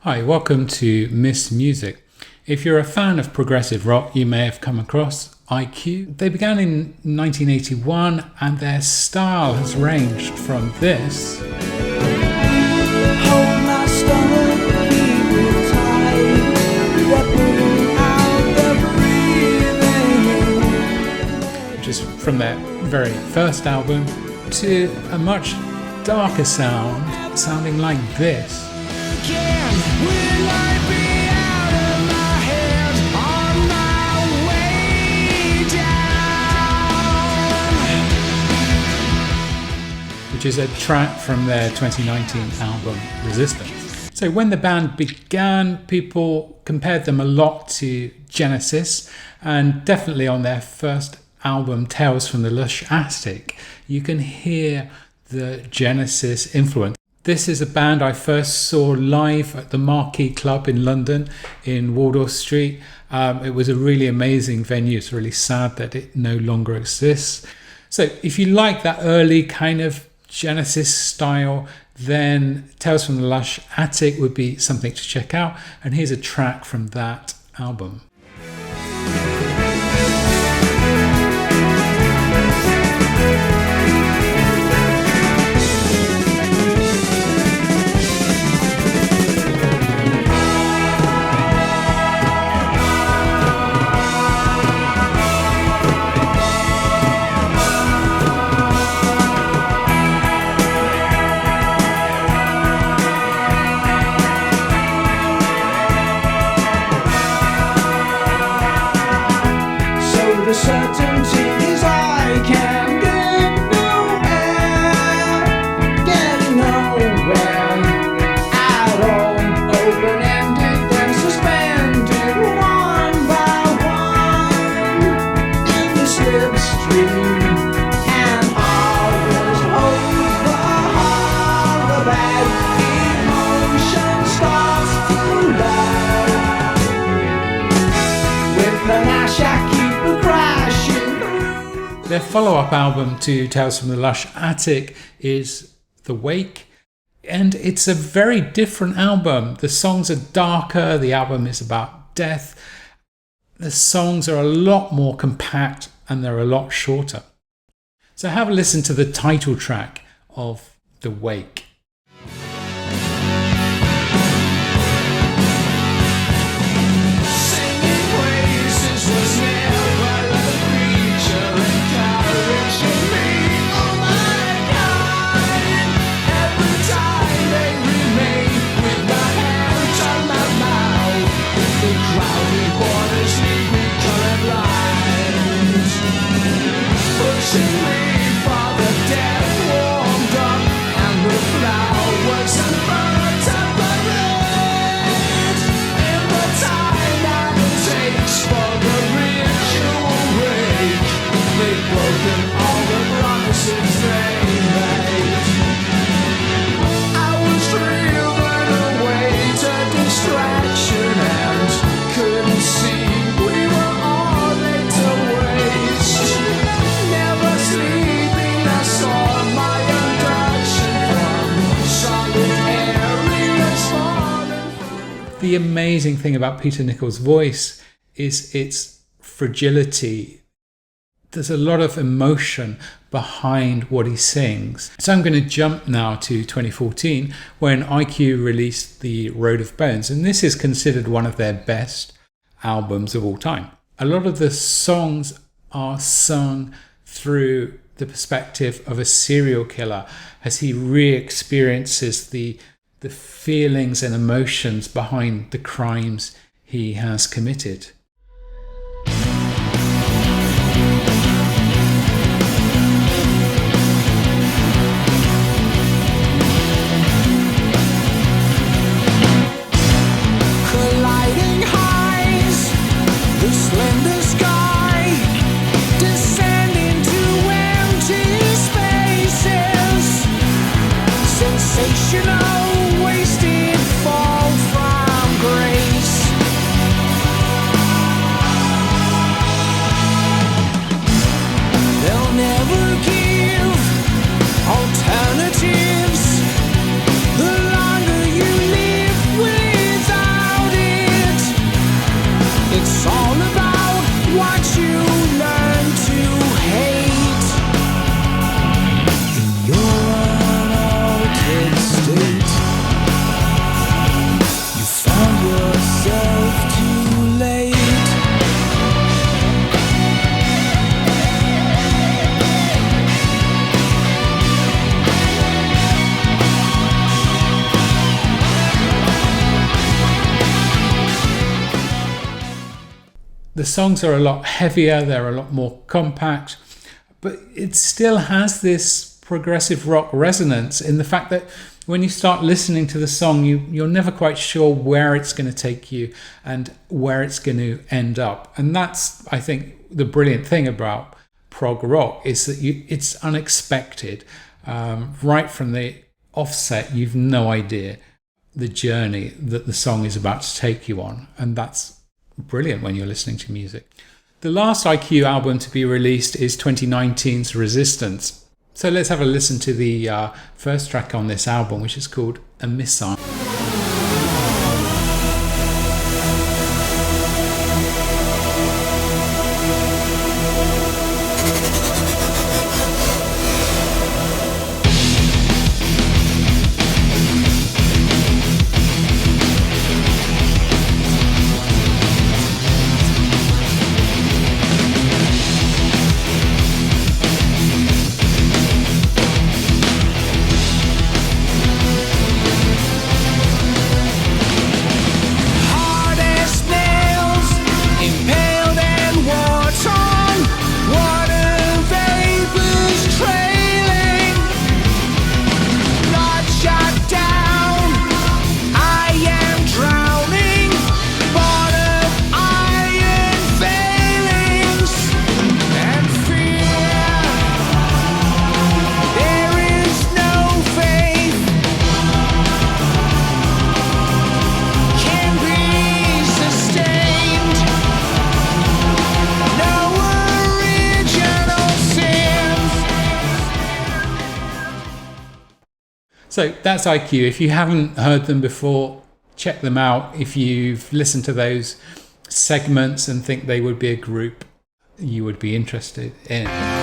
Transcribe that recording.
Hi, welcome to Miss Music. If you're a fan of progressive rock, you may have come across IQ. They began in 1981 and their style has ranged from this which is from their very first album to a much darker sound, sounding like this. Which is a track from their 2019 album Resistance. So when the band began, people compared them a lot to Genesis, and definitely on their first album Tales from the Lush Attic, you can hear the Genesis influence. This is a band I first saw live at the Marquee Club in London in Wardour Street. It was a really amazing venue. It's really sad that it no longer exists. So if you like that early kind of Genesis style, then Tales from the Lush Attic would be something to check out. And here's a track from that album. The certainty is I can get nowhere, getting nowhere at all. Open-ended, then suspended one by one in the slipstream, and always hold the heart that emotion starts to lie with the Nash I keep. Their follow-up album to Tales from the Lush Attic is The Wake, and it's a very different album. The songs are darker, the album is about death. The songs are a lot more compact and they're a lot shorter. So have a listen to the title track of The Wake. The amazing thing about Peter Nicholls' voice is its fragility. There's a lot of emotion behind what he sings. So I'm going to jump now to 2014 when IQ released The Road of Bones, and this is considered one of their best albums of all time. A lot of the songs are sung through the perspective of a serial killer as he re-experiences the feelings and emotions behind the crimes he has committed. Colliding highs, the slender sky, descending to empty spaces, sensational. Wasted fall from grace. They'll never give alternatives. The longer you live with The songs are a lot heavier, they're a lot more compact, but it still has this progressive rock resonance in the fact that when you start listening to the song, you're never quite sure where it's going to take you and where it's going to end up. And that's, I think, the brilliant thing about prog rock is that it's unexpected. Right from the offset, you've no idea the journey that the song is about to take you on. And that's brilliant when you're listening to music. The last IQ album to be released is 2019's Resistance. So let's have a listen to the first track on this album, which is called A Missile. So that's IQ. If you haven't heard them before, check them out. If you've listened to those segments and think they would be a group you would be interested in.